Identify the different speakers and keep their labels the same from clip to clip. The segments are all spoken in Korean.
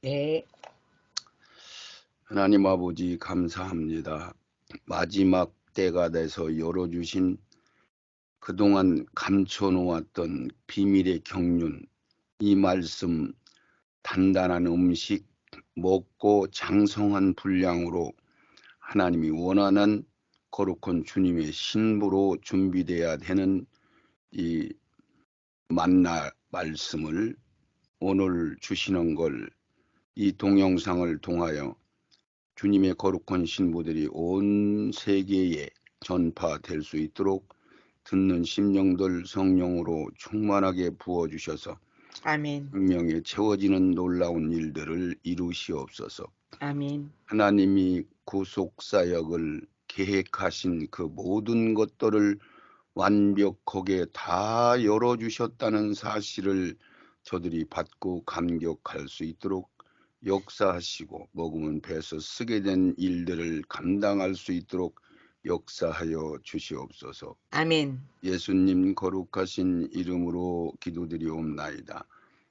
Speaker 1: 네,
Speaker 2: 하나님 아버지 감사합니다. 마지막 때가 돼서 열어주신 그동안 감춰놓았던 비밀의 경륜, 이 말씀 단단한 음식 먹고 장성한 분량으로 하나님이 원하는 거룩한 주님의 신부로 준비되어야 되는 이 만나 말씀을 오늘 주시는 걸 이 동영상을 통하여 주님의 거룩한 신부들이 온 세계에 전파될 수 있도록 듣는 심령들 성령으로 충만하게 부어주셔서
Speaker 1: 아멘,
Speaker 2: 생명에 채워지는 놀라운 일들을 이루시옵소서.
Speaker 1: 아멘,
Speaker 2: 하나님이 구속사역을 계획하신 그 모든 것들을 완벽하게 다 열어주셨다는 사실을 저들이 받고 감격할 수 있도록 역사하시고 먹으면 배서 쓰게 된 일들을 감당할 수 있도록 역사하여 주시옵소서.
Speaker 1: 아멘,
Speaker 2: 예수님 거룩하신 이름으로 기도드리옵나이다.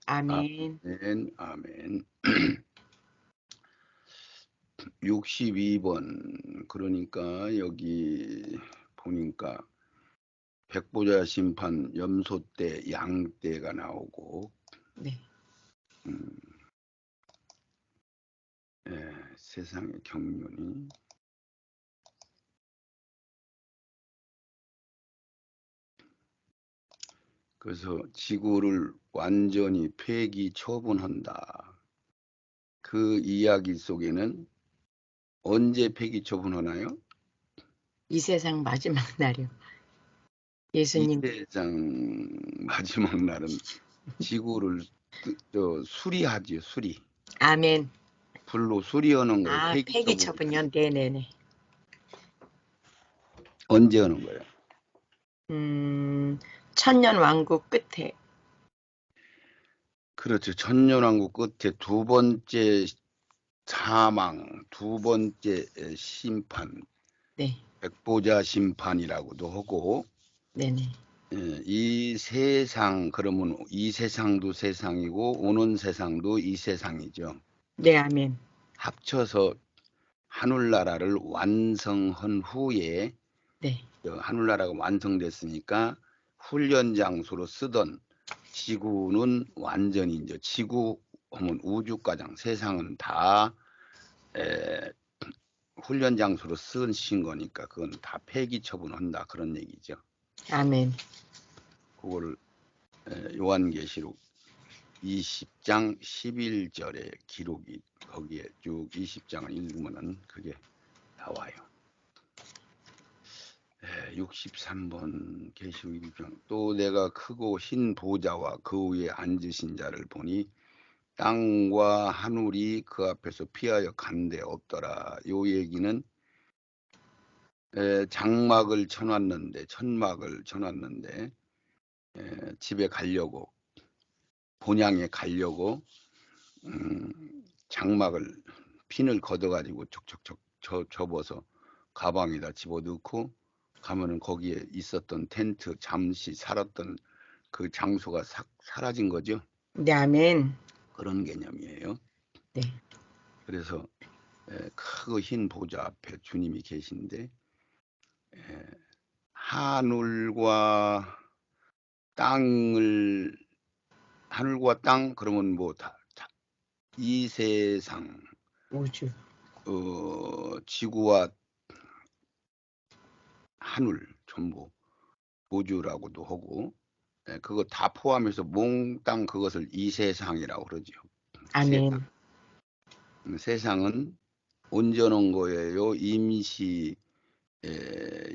Speaker 1: 아멘.
Speaker 2: 아멘, 아멘. 62번 그러니까 여기 보니까 백보자 심판 염소떼 양떼가 나오고
Speaker 1: 네,
Speaker 2: 세상의 경륜이 그래서 지구를 완전히 폐기 처분한다. 그 이야기 속에는 언제 폐기 처분하나요?
Speaker 1: 이 세상 마지막 날이요.
Speaker 2: 이
Speaker 1: 예수님,
Speaker 2: 세상 마지막 날은 지구를 수리하지요. 수리.
Speaker 1: 아멘.
Speaker 2: 불로 수리하는 거예요.
Speaker 1: 아,
Speaker 2: 폐기
Speaker 1: 폐기
Speaker 2: 처분.
Speaker 1: 처분이요? 네네네.
Speaker 2: 언제 하는 거예요?
Speaker 1: 천년 왕국 끝에.
Speaker 2: 그렇죠. 천년왕국 끝에 두 번째 사망, 두 번째 심판,
Speaker 1: 네,
Speaker 2: 백보자 심판이라고도 하고,
Speaker 1: 네네.
Speaker 2: 이 세상, 그러면 이 세상도 세상이고 오는 세상도 이 세상이죠.
Speaker 1: 네, 아멘.
Speaker 2: 합쳐서 하늘나라를 완성한 후에
Speaker 1: 네,
Speaker 2: 하늘나라가 완성됐으니까 훈련 장소로 쓰던 지구는 완전히 이제 지구 하면 우주과장 세상은 다 훈련 장소로 쓰신 거니까 그건 다 폐기 처분한다 그런 얘기죠.
Speaker 1: 아멘.
Speaker 2: 그거를 요한계시록 20장 11절의 기록이 거기에 쭉 20장을 읽으면은 그게 나와요. 63번 계시록 1장 또 내가 크고 흰 보좌와 그 위에 앉으신 자를 보니 땅과 하늘이 그 앞에서 피하여 간데 없더라. 요 얘기는 장막을 쳐놨는데 천막을 쳐놨는데 집에 가려고 본향에 가려고 장막을 핀을 걷어가지고 척척척 접어서 가방에다 집어넣고 가면은 거기에 있었던 텐트 잠시 살았던 그 장소가 사라진 거죠.
Speaker 1: 네, 아멘.
Speaker 2: 그런 개념이에요.
Speaker 1: 네,
Speaker 2: 그래서 크고 흰 보좌 앞에 주님이 계신데 하늘과 땅을 하늘과 땅 그러면 뭐 이 세상
Speaker 1: 우주.
Speaker 2: 지구와 하늘 전부 우주라고도 하고 그거 다 포함해서 몽땅 그것을 이 세상이라고 그러죠.
Speaker 1: 아멘.
Speaker 2: 세상은 온전한 거예요. 임시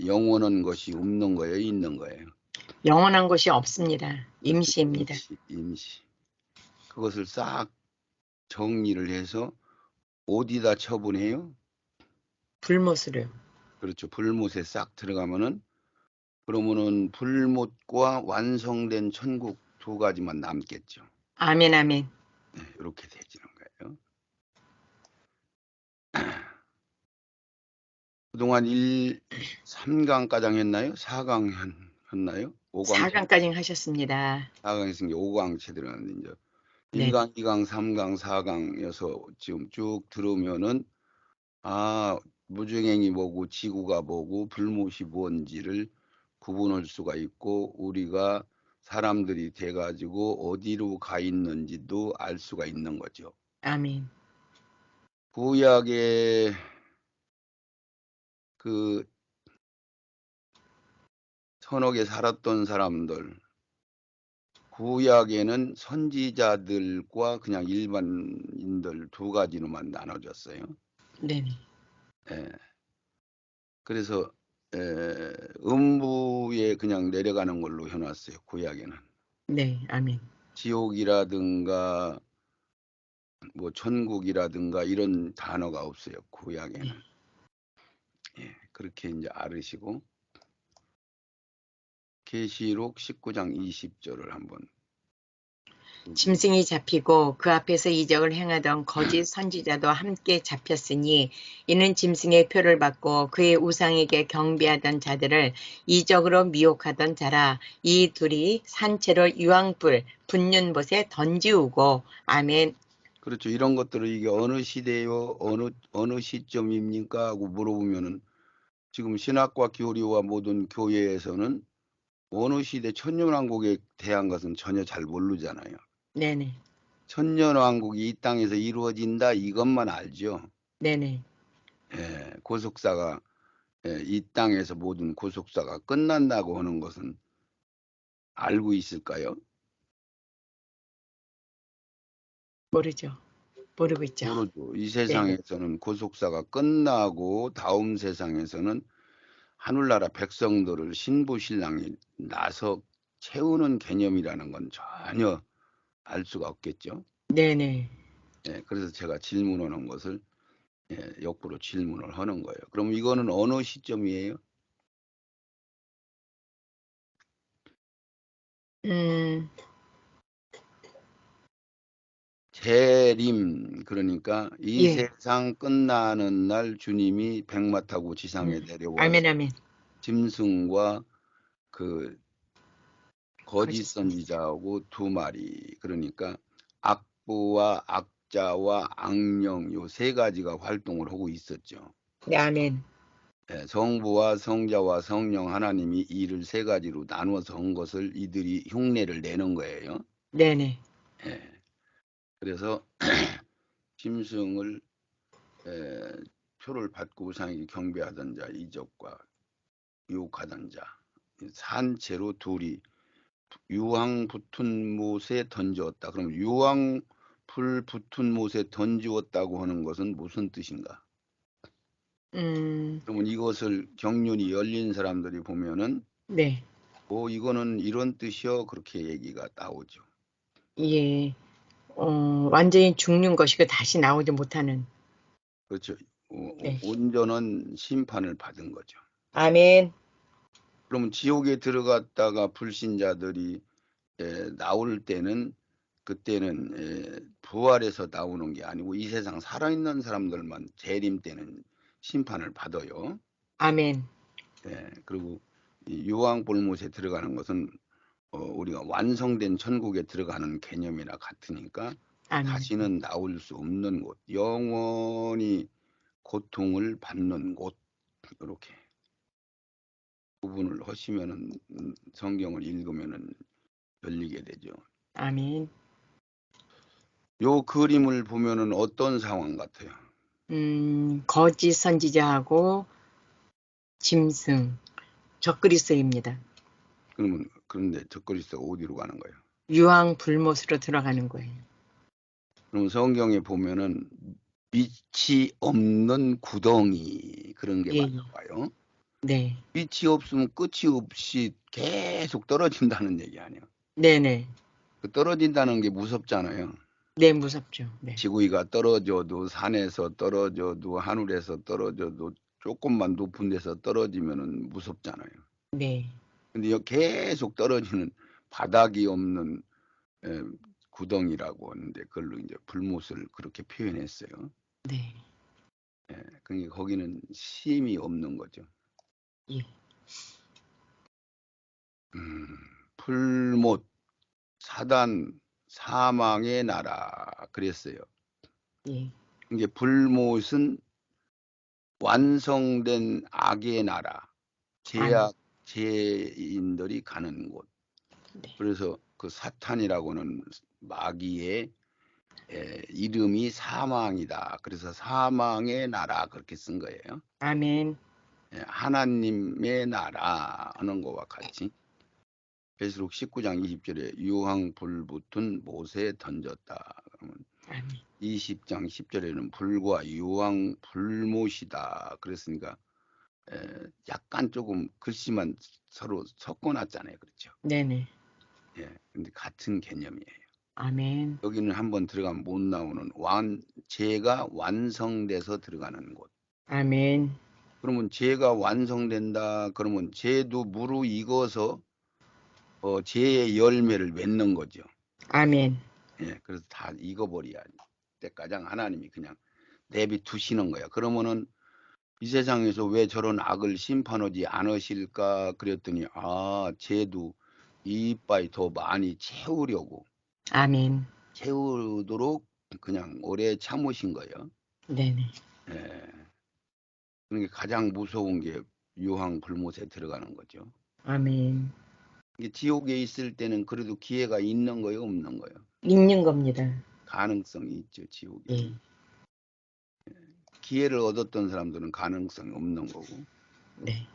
Speaker 2: 영원한 것이 없는 거예요. 있는 거예요.
Speaker 1: 영원한 것이 없습니다. 임시입니다.
Speaker 2: 임시. 그것을 싹 정리를 해서 어디다 처분해요?
Speaker 1: 불못으로요.
Speaker 2: 그렇죠. 불못에 싹 들어가면은 그러면은 불못과 완성된 천국 두 가지만 남겠죠.
Speaker 1: 아멘, 아멘.
Speaker 2: 네, 이렇게 되지는 거예요. 그동안 3강가장 했나요? 4강 했나요? 5강
Speaker 1: 4강까지 하셨습니다.
Speaker 2: 4강 했으니까 5강 제대로 하는데 이제
Speaker 1: 네.
Speaker 2: 1강, 2강, 3강, 4강에서 지금 쭉 들으면은 무중행이 뭐고 지구가 뭐고 불못이 뭔지를 구분할 수가 있고 우리가 사람들이 돼가지고 어디로 가 있는지도 알 수가 있는 거죠.
Speaker 1: 아멘.
Speaker 2: 구약의 그 선옥에 살았던 사람들, 구약에는 선지자들과 그냥 일반인들 두 가지로만 나눠졌어요.
Speaker 1: 네네.
Speaker 2: 예. 그래서 음부에 그냥 내려가는 걸로 해놨어요. 구약에는.
Speaker 1: 네. 아멘.
Speaker 2: 지옥이라든가 뭐 천국이라든가 이런 단어가 없어요.
Speaker 1: 네.
Speaker 2: 구약에는. 예, 그렇게 이제 알으시고 계시록 19장 20절을 한번
Speaker 1: 짐승이 잡히고 그 앞에서 이적을 행하던 거짓 선지자도 함께 잡혔으니 이는 짐승의 표를 받고 그의 우상에게 경배하던 자들을 이적으로 미혹하던 자라. 이 둘이 산채로 유황불 붙는 곳에 던지우고. 아멘.
Speaker 2: 그렇죠. 이런 것들을 이게 어느 시대요, 어느 시점입니까? 하고 물어보면은 지금 신학과 교리와 모든 교회에서는 어느 시대 천년왕국에 대한 것은 전혀 잘 모르잖아요.
Speaker 1: 네네.
Speaker 2: 천년왕국이 이 땅에서 이루어진다 이것만 알죠.
Speaker 1: 네네.
Speaker 2: 예, 고속사가 이 땅에서 모든 고속사가 끝난다고 하는 것은 알고 있을까요?
Speaker 1: 모르죠. 모르고 있죠.
Speaker 2: 모르죠. 이
Speaker 1: 네네.
Speaker 2: 세상에서는 고속사가 끝나고 다음 세상에서는 하늘나라 백성들을 신부 신랑이 나서 채우는 개념이라는 건 전혀 알 수가 없겠죠.
Speaker 1: 네네.
Speaker 2: 예, 그래서 제가 질문하는 것을 역으로 질문을 하는 거예요. 그럼 이거는 어느 시점이에요?
Speaker 1: 음,
Speaker 2: 재림, 그러니까 이
Speaker 1: 예.
Speaker 2: 세상 끝나는 날 주님이 백마 타고 지상에 내려와서
Speaker 1: 아멘, 아멘.
Speaker 2: 짐승과 그 거짓
Speaker 1: 거짓.
Speaker 2: 선지자하고 두 마리, 그러니까 악부와 악자와 악령 요 세 가지가 활동을 하고 있었죠.
Speaker 1: 네, 아멘.
Speaker 2: 성부와 성자와 성령 하나님이 이를 세 가지로 나누어서 한 것을 이들이 흉내를 내는 거예요.
Speaker 1: 네네.
Speaker 2: 예. 그래서 짐승을 표를 받고 우상에게 경배하던 자, 이적과 유혹하던 자, 산채로 둘이 유황 붙은 못에 던졌다. 그럼 유황 불 붙은 못에 던지었다고 하는 것은 무슨 뜻인가?
Speaker 1: 음,
Speaker 2: 그러면 이것을 경륜이 열린 사람들이 보면은
Speaker 1: 네.
Speaker 2: 이거는 이런 뜻이요. 그렇게 얘기가 나오죠.
Speaker 1: 예. 완전히 죽는 것이고 다시 나오지 못하는.
Speaker 2: 그렇죠.
Speaker 1: 네.
Speaker 2: 온전한 심판을 받은 거죠.
Speaker 1: 아멘.
Speaker 2: 그러면 지옥에 들어갔다가 불신자들이 나올 때는 그때는 부활해서 나오는 게 아니고 이 세상 살아있는 사람들만 재림 때는 심판을 받아요.
Speaker 1: 아멘.
Speaker 2: 그리고 이 유황불못에 들어가는 것은 우리가 완성된 천국에 들어가는 개념이나 같으니까
Speaker 1: 아멘.
Speaker 2: 다시는 나올 수 없는 곳, 영원히 고통을 받는 곳, 이렇게 구분을 하시면은 성경을 읽으면은 열리게 되죠.
Speaker 1: 아멘.
Speaker 2: 요 그림을 보면은 어떤 상황 같아요?
Speaker 1: 거짓 선지자하고 짐승, 적그리스도입니다.
Speaker 2: 그러면 그런데 적그리스도가 어디로 가는 거예요?
Speaker 1: 유황 불못으로 들어가는 거예요.
Speaker 2: 그러면 성경에 보면은 밑이 없는 구덩이 그런 게
Speaker 1: 예, 예.
Speaker 2: 많나 봐요.
Speaker 1: 네.
Speaker 2: 밑이 없으면 끝이 없이 계속 떨어진다는 얘기 아니에요.
Speaker 1: 네네.
Speaker 2: 그 떨어진다는 게 무섭잖아요.
Speaker 1: 네, 무섭죠. 네.
Speaker 2: 지구가 떨어져도 산에서 떨어져도 하늘에서 떨어져도 조금만 높은 데서 떨어지면은 무섭잖아요.
Speaker 1: 네.
Speaker 2: 근데 계속 떨어지는 바닥이 없는 구덩이라고 하는데 그걸로 이제 불못을 그렇게 표현했어요.
Speaker 1: 네.
Speaker 2: 그러니까 거기는 쉼이 없는 거죠.
Speaker 1: 예.
Speaker 2: 풀못, 사단, 사망의 나라 그랬어요.
Speaker 1: 예.
Speaker 2: 이게 불못은 완성된 악의 나라,
Speaker 1: 아멘.
Speaker 2: 죄인들이 가는 곳.
Speaker 1: 네.
Speaker 2: 그래서 그 사탄이라고는 마귀의 이름이 사망이다. 그래서 사망의 나라 그렇게 쓴 거예요.
Speaker 1: 아멘.
Speaker 2: 하나님의 나라 하는 거와 같이 계시록 19장 20절에 유황 불 붙은 못에 던졌다. 그러면
Speaker 1: 아멘.
Speaker 2: 20장 10절에는 불과 유황 불못이다. 그랬으니까 약간 조금 글씨만 서로 섞어놨잖아요. 그렇죠?
Speaker 1: 네네.
Speaker 2: 근데 같은 개념이에요.
Speaker 1: 아멘.
Speaker 2: 여기는 한번 들어가면 못 나오는 죄가 완성돼서 들어가는 곳.
Speaker 1: 아멘.
Speaker 2: 그러면 죄가 완성된다. 그러면 죄도 무르익어서 죄의 열매를 맺는 거죠.
Speaker 1: 아멘.
Speaker 2: 그래서 다 익어버려야 때까지 하나님이 그냥 내비두시는 거야. 그러면은 이 세상에서 왜 저런 악을 심판하지 않으실까 그랬더니 죄도 이빨 더 많이 채우려고
Speaker 1: 아멘.
Speaker 2: 채우도록 그냥 오래 참으신 거예요.
Speaker 1: 네네.
Speaker 2: 예. 그러니까 가장 무서운 게 유황 불못에 들어가는 거죠.
Speaker 1: 아멘.
Speaker 2: 이게 지옥에 있을 때는 그래도 기회가 있는 거예요, 없는 거예요?
Speaker 1: 읽는 겁니다.
Speaker 2: 가능성이 있죠, 지옥에.
Speaker 1: 예.
Speaker 2: 기회를 얻었던 사람들은 가능성이 없는 거고
Speaker 1: 네.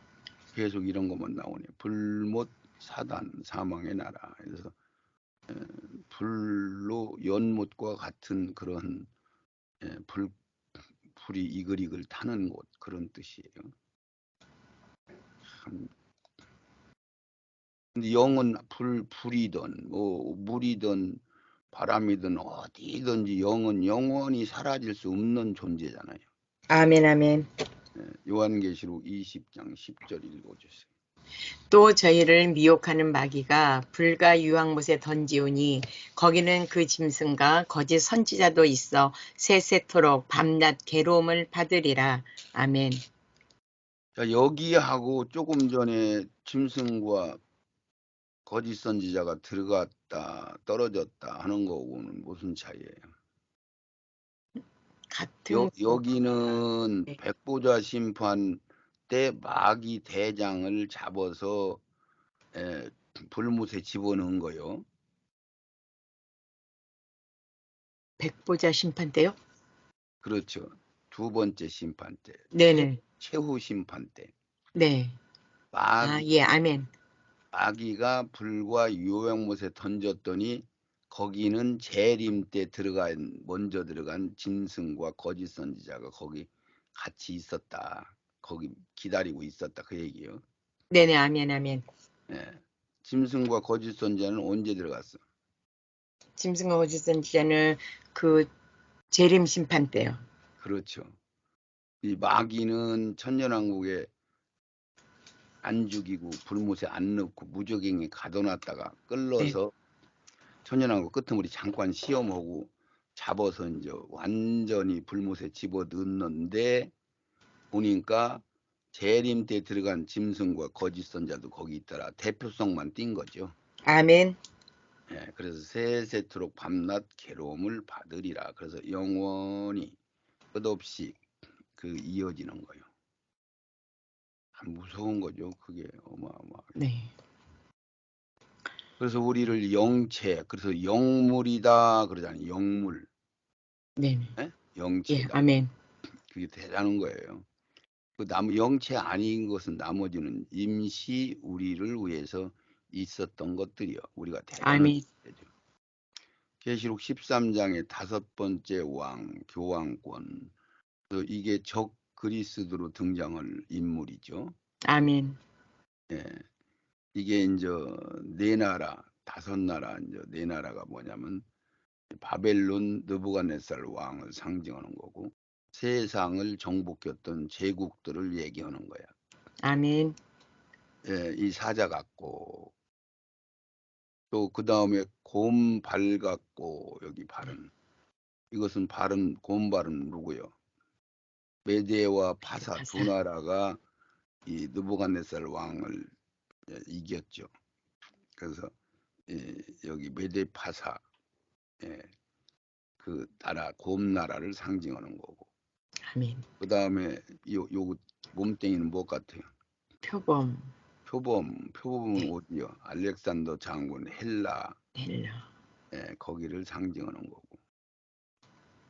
Speaker 2: 계속 이런 것만 나오네. 불못 사단 사망의 나라. 그래서 불로 연못과 같은 그런 불이 이글이글 타는 곳 그런 뜻이에요. 참. 근데 영은 불이든 뭐 물이든 바람이든 어디든지 영은 영원히 사라질 수 없는 존재잖아요.
Speaker 1: 아멘. 아멘.
Speaker 2: 요한계시록 20장 10절 읽어주세요.
Speaker 1: 또 저희를 미혹하는 마귀가 불과 유황못에 던지오니 거기는 그 짐승과 거짓 선지자도 있어 세세토록 밤낮 괴로움을 받으리라. 아멘.
Speaker 2: 자, 여기하고 조금 전에 짐승과 거짓 선지자가 들어갔다 떨어졌다 하는 거하고는 무슨 차이예요?
Speaker 1: 같은 거.
Speaker 2: 여기는
Speaker 1: 네.
Speaker 2: 백보자 심판 때 마귀 대장을 잡아서 불못에 집어넣은 거요.
Speaker 1: 백보자 심판 때요?
Speaker 2: 그렇죠. 두 번째 심판 때,
Speaker 1: 네네.
Speaker 2: 최후 심판 때
Speaker 1: 네. 예. 아멘.
Speaker 2: 마귀가 불과 유황못에 던졌더니 거기는 재림 때 먼저 들어간 짐승과 거짓 선지자가 거기 같이 있었다. 거기 기다리고 있었다. 그 얘기예요.
Speaker 1: 네네. 아멘. 아멘.
Speaker 2: 짐승과 거짓 선지자는 언제 들어갔어?
Speaker 1: 짐승과 거짓 선지자는 그 재림 심판 때요.
Speaker 2: 그렇죠. 이 마귀는 천년왕국에 안 죽이고 불못에 안 넣고 무적행에 가둬놨다가
Speaker 1: 네.
Speaker 2: 끌러서 천년왕국 끄트머리 잠깐 시험하고 잡아서 이제 완전히 불못에 집어 넣는데 보니까 재림 때 들어간 짐승과 거짓 선자도 거기 있더라. 대표성만 띈 거죠.
Speaker 1: 아멘.
Speaker 2: 그래서 세세토록 밤낮 괴로움을 받으리라. 그래서 영원히 끝없이 그 이어지는 거예요. 참 무서운 거죠. 그게 어마어마하게.
Speaker 1: 네.
Speaker 2: 그래서 우리를 영체, 그래서 영물이다 그러잖아요. 영물,
Speaker 1: 네네. 예.
Speaker 2: 영체다.
Speaker 1: 아멘.
Speaker 2: 그게 대단한 거예요. 그 영체 아닌 것은 나머지는 임시 우리를 위해서 있었던 것들이요. 우리가 대단한
Speaker 1: 아멘.
Speaker 2: 존재죠. 계시록 13장의 5번째 왕, 교황권. 이게 적 그리스도로 등장할 인물이죠.
Speaker 1: 아멘.
Speaker 2: 이게 이제 네 나라, 5나라, 이제 네 나라가 뭐냐면 바벨론 느부갓네살 왕을 상징하는 거고 세상을 정복했던 제국들을 얘기하는 거야.
Speaker 1: 아멘.
Speaker 2: 이 사자 같고 또 그 다음에 곰발 같고 여기 발은 이것은 곰발은 누구요? 메데와 파사 두 나라가 이 느부갓네살 왕을 이겼죠. 그래서 여기 메데 파사 예, 그 나라 곰나라를 상징하는 거고.
Speaker 1: 아멘.
Speaker 2: 그 다음에 요 몸뚱이는 뭐 같아요?
Speaker 1: 표범,
Speaker 2: 표범은
Speaker 1: 네,
Speaker 2: 어디요? 알렉산더 장군 헬라,
Speaker 1: 헬라,
Speaker 2: 예, 거기를 상징하는 거고.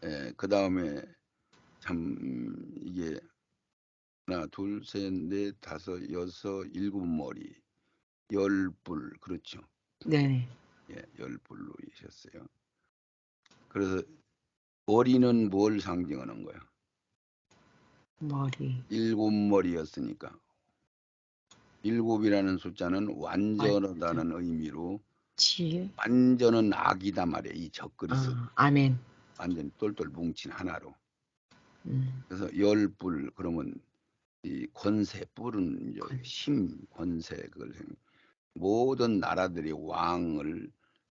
Speaker 2: 예, 그 다음에 참 이게 하나, 둘, 셋, 넷, 다섯, 여섯, 일곱 머리, 열뿔, 그렇죠?
Speaker 1: 네,
Speaker 2: 예, 열뿔로 이셨어요. 그래서 머리는 뭘 상징하는 거야?
Speaker 1: 머리,
Speaker 2: 일곱 머리였으니까. 일곱이라는 숫자는
Speaker 1: 완전,
Speaker 2: 완전하다는 의미로
Speaker 1: 지,
Speaker 2: 완전은 악이다 말이야. 이 적그리스
Speaker 1: 아멘.
Speaker 2: 완전 똘똘 뭉친 하나로.
Speaker 1: 음,
Speaker 2: 그래서 열뿔 그러면 이 권세 뿔은 이제
Speaker 1: 권세,
Speaker 2: 힘 권세 그걸 모든 나라들의 왕을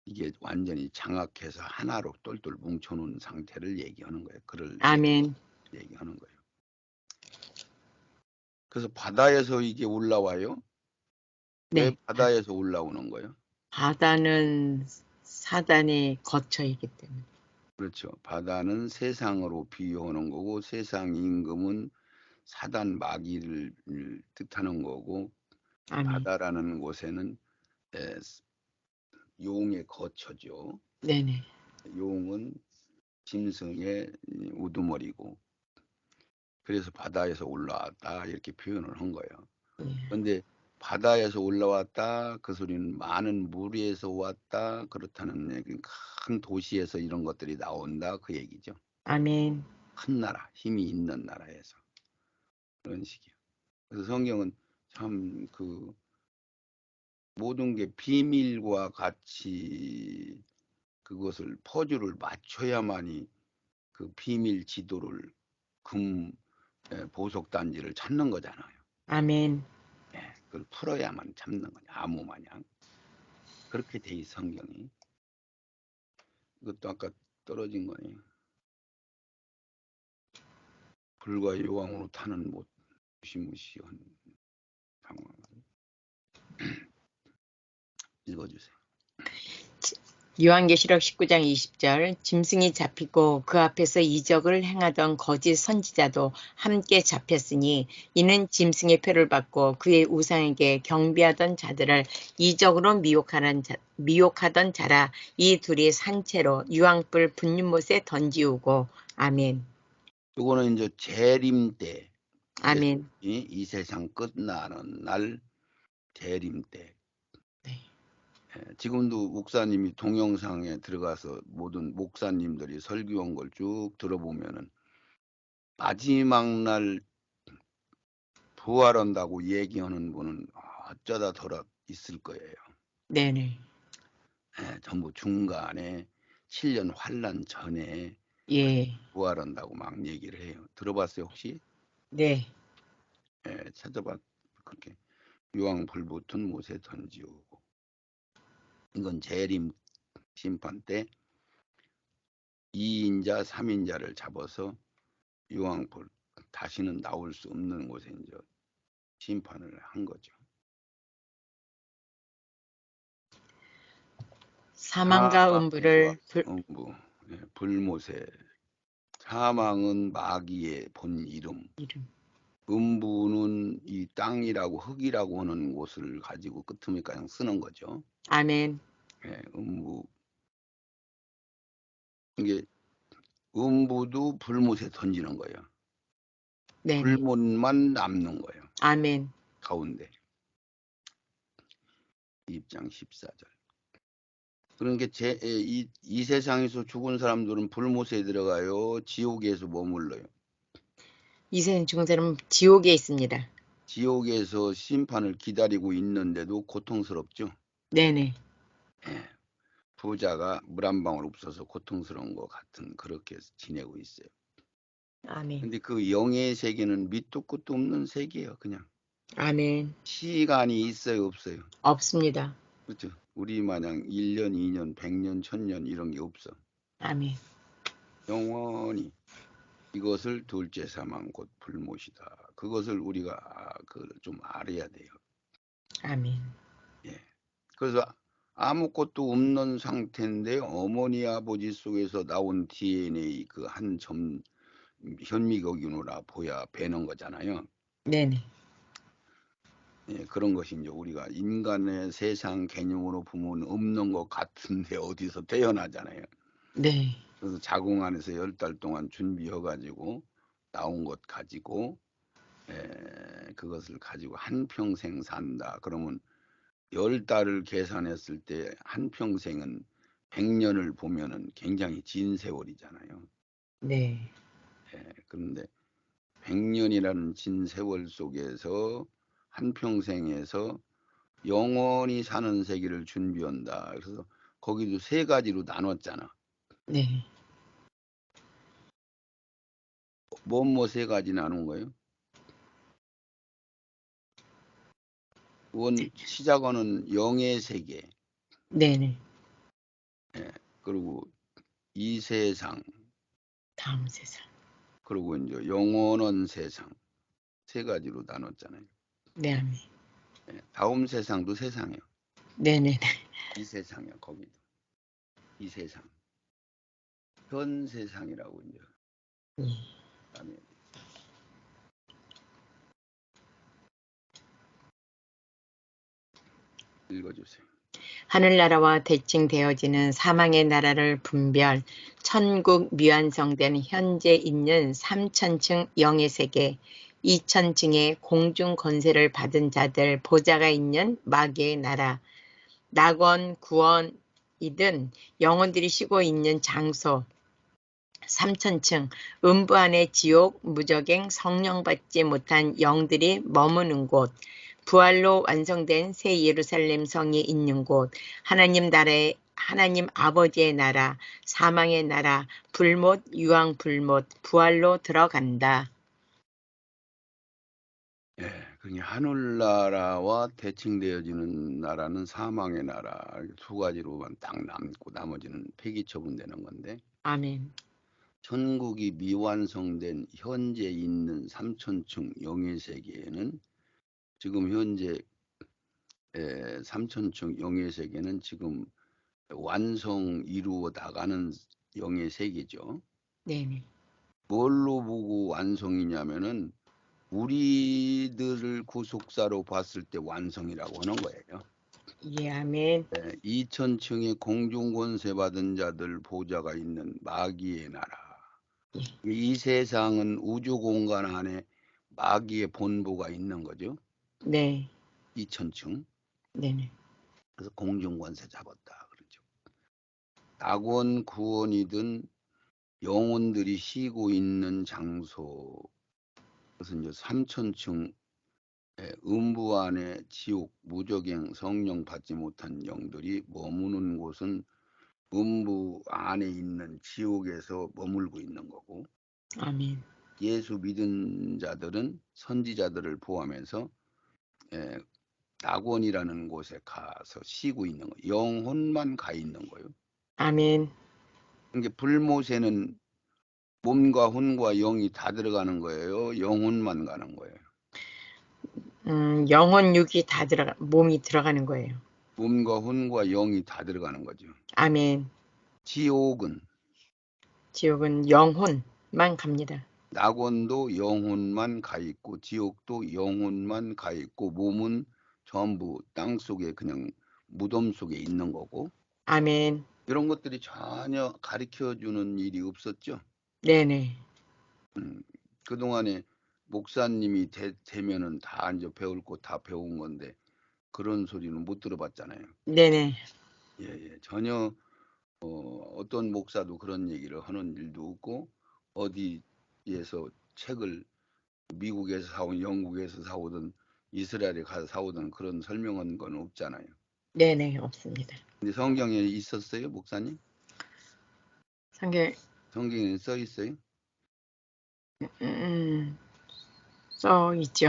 Speaker 2: 이게 완전히 장악해서 하나로 똘똘 뭉쳐놓은 상태를 얘기하는 거예요. 그를
Speaker 1: 아멘.
Speaker 2: 얘기하는 거예요. 그래서 바다에서 이게 올라와요. 왜
Speaker 1: 네,
Speaker 2: 바다에서 올라오는 거예요?
Speaker 1: 바다는 사단의 거처이기 때문에.
Speaker 2: 그렇죠. 바다는 세상으로 비유하는 거고 세상 임금은 사단 마귀를 뜻하는 거고
Speaker 1: 아멘.
Speaker 2: 바다라는 곳에는 에, 용의 거처죠.
Speaker 1: 네네.
Speaker 2: 용은 짐승의 우두머리고 그래서 바다에서 올라왔다 이렇게 표현을 한 거예요.
Speaker 1: 예.
Speaker 2: 그런데 바다에서 올라왔다 그 소리는 많은 무리에서 왔다 그렇다는 얘기, 큰 도시에서 이런 것들이 나온다 그 얘기죠.
Speaker 1: 아멘.
Speaker 2: 큰 나라, 힘이 있는 나라에서 그런 식이에요. 그래서 성경은 참 그 모든 게 비밀과 같이 그것을 퍼즐을 맞춰야만이 그 비밀 지도를 금 보석 단지를 찾는 거잖아요.
Speaker 1: 아멘.
Speaker 2: 예, 그걸 풀어야만 잡는 거냐 아무 마냥 그렇게 돼 있어 성경이. 이것도 아까 떨어진 거니. 불과 여왕으로 타는 못 무시무시한 상황. 읽어주세요.
Speaker 1: 요한계시록 19장 20절 짐승이 잡히고 그 앞에서 이적을 행하던 거짓 선지자도 함께 잡혔으니 이는 짐승의 표를 받고 그의 우상에게 경배하던 자들을 이적으로 미혹하던 자라. 이 둘이 산채로 유황불 분유못에 던지우고. 아멘.
Speaker 2: 이거는 이제 재림 때
Speaker 1: 아멘.
Speaker 2: 예수님이 이 세상 끝나는 날 재림 때.
Speaker 1: 네.
Speaker 2: 지금도 목사님이 동영상에 들어가서 모든 목사님들이 설교한 걸 쭉 들어보면은 마지막 날 부활한다고 얘기하는 분은 어쩌다 돌아 있을 거예요.
Speaker 1: 네네.
Speaker 2: 전부 중간에 7년 환란 전에
Speaker 1: 예.
Speaker 2: 부활한다고 막 얘기를 해요. 들어봤어요 혹시?
Speaker 1: 네.
Speaker 2: 찾아봐. 그렇게 유황 불붙은 못에 던지우고 이건 재림 심판 때 2인자 3인자를 잡아서 유황불 다시는 나올 수 없는 곳에 이제 심판을 한 거죠.
Speaker 1: 사망과
Speaker 2: 사망과
Speaker 1: 음부를
Speaker 2: 음부, 불못에 사망은 마귀의 본 이름,
Speaker 1: 이름.
Speaker 2: 음부는 이 땅이라고 흙이라고 하는 곳을 가지고 끄트미까지 쓰는 거죠.
Speaker 1: 아멘.
Speaker 2: 음부 이게 음부도 불못에 던지는 거예요.
Speaker 1: 네네.
Speaker 2: 불못만 남는 거예요.
Speaker 1: 아멘.
Speaker 2: 가운데 2장 14절. 그러니까 이 세상에서 죽은 사람들은 불못에 들어가요. 지옥에서 머물러요.
Speaker 1: 이세는 죽은 사람은 지옥에 있습니다.
Speaker 2: 지옥에서 심판을 기다리고 있는데도 고통스럽죠.
Speaker 1: 네네.
Speaker 2: 예, 부자가 물 한 방울 없어서 고통스러운 것 같은 그렇게 지내고 있어요.
Speaker 1: 아멘.
Speaker 2: 근데 그 영의 세계는 밑도 끝도 없는 세계예요. 그냥
Speaker 1: 아멘.
Speaker 2: 시간이 있어요, 없어요.
Speaker 1: 없습니다.
Speaker 2: 그렇죠. 우리 마냥 1년, 2년, 100년, 1000년 이런 게 없어.
Speaker 1: 아멘.
Speaker 2: 영원히 이것을 둘째 사망 곧 불못이다. 그것을 우리가 좀 알아야 돼요.
Speaker 1: 아멘.
Speaker 2: 예. 그래서 아무것도 없는 상태인데 어머니 아버지 속에서 나온 DNA 그 한 점 현미경으로 보야 배는 거잖아요.
Speaker 1: 네네.
Speaker 2: 예, 그런 것이 이제 우리가 인간의 세상 개념으로 보면 없는 것 같은데 어디서 태어나잖아요.
Speaker 1: 네.
Speaker 2: 그래서 자궁 안에서 10달 동안 준비해가지고 나온 것 가지고 그것을 가지고 한평생 산다. 그러면 10달을 계산했을 때 한평생은 100년을 보면은 굉장히 긴 세월이잖아요.
Speaker 1: 네.
Speaker 2: 그런데 100년이라는 긴 세월 속에서 한평생에서 영원히 사는 세계를 준비한다. 그래서 거기도 세 가지로 나눴잖아.
Speaker 1: 네.
Speaker 2: 뭐 세 가지 나눈 거예요? 시작하는 영의 세계,
Speaker 1: 네네.
Speaker 2: 그리고 이 세상,
Speaker 1: 다음 세상.
Speaker 2: 그리고 이제 영원한 세상 세 가지로 나눴잖아요.
Speaker 1: 네, 아멘.
Speaker 2: 다음 세상도 세상이에요.
Speaker 1: 네네네.
Speaker 2: 이 세상이야 거기도 이 세상, 현 세상이라고 이제
Speaker 1: 예.
Speaker 2: 나뉘어야 돼. 읽어주세요.
Speaker 1: 하늘나라와 대칭되어지는 사망의 나라를 분별, 천국 미완성된 현재 있는 3천층 영의 세계, 2천층의 공중 권세를 받은 자들 보좌가 있는 마귀의 나라, 낙원, 구원이든 영혼들이 쉬고 있는 장소, 3천층, 음부 안의 지옥, 무저갱, 성령받지 못한 영들이 머무는 곳, 부활로 완성된 새 예루살렘 성이 있는 곳, 하나님 나라의 하나님 아버지의 나라, 사망의 나라, 불못, 유황 불못, 부활로 들어간다.
Speaker 2: 그게 하늘나라와 대칭되어지는 나라는 사망의 나라 두 가지로만 딱 남고 나머지는 폐기 처분되는 건데
Speaker 1: 아멘.
Speaker 2: 천국이 미완성된 현재 있는 3천층 영의 세계에는 지금 현재 3천층 영의 세계는 지금 완성 이루어 나가는 영의 세계죠.
Speaker 1: 네네.
Speaker 2: 뭘로 보고 완성이냐면은 우리들을 구속사로 봤을 때 완성이라고 하는 거예요.
Speaker 1: 예, 아멘.
Speaker 2: 2천층의 공중권세 받은 자들 보좌가 있는 마귀의 나라. 이 세상은 우주 공간 안에 마귀의 본부가 있는 거죠.
Speaker 1: 네.
Speaker 2: 2천층.
Speaker 1: 네네.
Speaker 2: 그래서 공중권세 잡았다 그러죠. 낙원 구원이든 영혼들이 쉬고 있는 장소. 그래서 이제 3천층 음부 안에 지옥, 무저갱, 성령 받지 못한 영들이 머무는 곳은 음부 안에 있는 지옥에서 머물고 있는 거고
Speaker 1: 아멘.
Speaker 2: 예수 믿은 자들은 선지자들을 포함해서 낙원이라는 곳에 가서 쉬고 있는 거예요. 영혼만 가 있는 거예요.
Speaker 1: 아멘.
Speaker 2: 그러니까 불못에는 몸과 혼과 영이 다 들어가는 거예요. 영혼만 가는 거예요.
Speaker 1: 영혼 육이 다 몸이 들어가는 거예요.
Speaker 2: 몸과 혼과 영이 다 들어가는 거죠.
Speaker 1: 아멘.
Speaker 2: 지옥은
Speaker 1: 지옥은 영혼만 갑니다.
Speaker 2: 낙원도 영혼만 가 있고 지옥도 영혼만 가 있고 몸은 전부 땅 속에 그냥 무덤 속에 있는 거고
Speaker 1: 아멘.
Speaker 2: 이런 것들이 전혀 가르쳐 주는 일이 없었죠.
Speaker 1: 네네.
Speaker 2: 그동안에 목사님이 되면은 다 이제 배울 거 다 배운 건데 그런 소리는 못 들어봤잖아요.
Speaker 1: 네네.
Speaker 2: 예, 전혀 어떤 목사도 그런 얘기를 하는 일도 없고 어디에서 책을 미국에서 사온 영국에서 사오든 이스라엘에 가서 사오든 그런 설명한 건 없잖아요.
Speaker 1: 네네. 없습니다.
Speaker 2: 근데 성경에 있었어요, 목사님?
Speaker 1: 성경,
Speaker 2: 성경에 써 있어요?
Speaker 1: 써 있죠.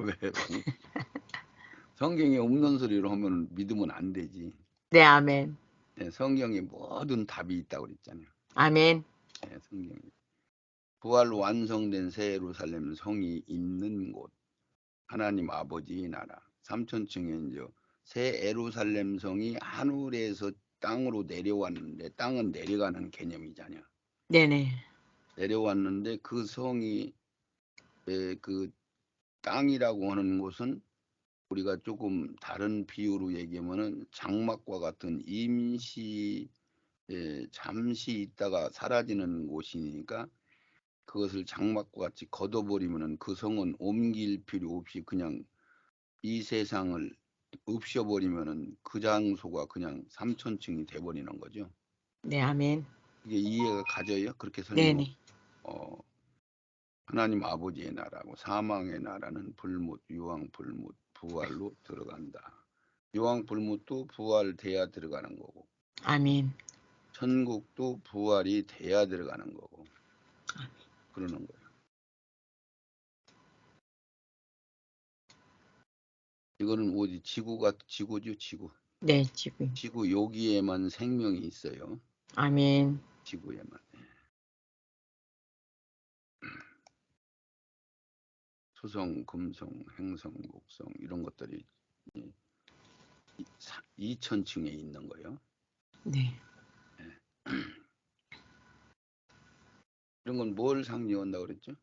Speaker 2: 왜? 성경에 없는 소리를 하면 믿으면 안 되지.
Speaker 1: 네, 아멘.
Speaker 2: 성경에 모든 답이 있다고 그랬잖아요.
Speaker 1: 아멘.
Speaker 2: 성경에. 부활 완성된 새 예루살렘 성이 있는 곳. 하나님 아버지의 나라. 3천층에 이제 새 예루살렘 성이 하늘에서 땅으로 내려왔는데, 땅은 내려가는 개념이잖아요.
Speaker 1: 네네.
Speaker 2: 내려왔는데 그 성이 그 땅이라고 하는 곳은 우리가 조금 다른 비유로 얘기하면은 장막과 같은 임시 잠시 있다가 사라지는 곳이니까 그것을 장막과 같이 걷어버리면은 그 성은 옮길 필요 없이 그냥 이 세상을 없애버리면은 그 장소가 그냥 3천층이 돼버리는 거죠.
Speaker 1: 네, 아멘.
Speaker 2: 이게 이해가 가져요? 그렇게 설명.
Speaker 1: 네네.
Speaker 2: 하나님 아버지의 나라고 사망의 나라는 불못, 유황 불못, 부활로 들어간다. 유황 불못도 부활돼야 들어가는 거고,
Speaker 1: 아멘.
Speaker 2: 천국도 부활이 돼야 들어가는 거고, 그러는 거예요. 이거는 어디 지구죠, 지구.
Speaker 1: 네, 지금.
Speaker 2: 지구 여기에만 생명이 있어요.
Speaker 1: 아멘.
Speaker 2: 지구에만. 수성, 금성, 행성, 목성 이런 것들이 2천층에 있는 거예요.
Speaker 1: 네.
Speaker 2: 이런 건 뭘 상징한다고 그랬죠?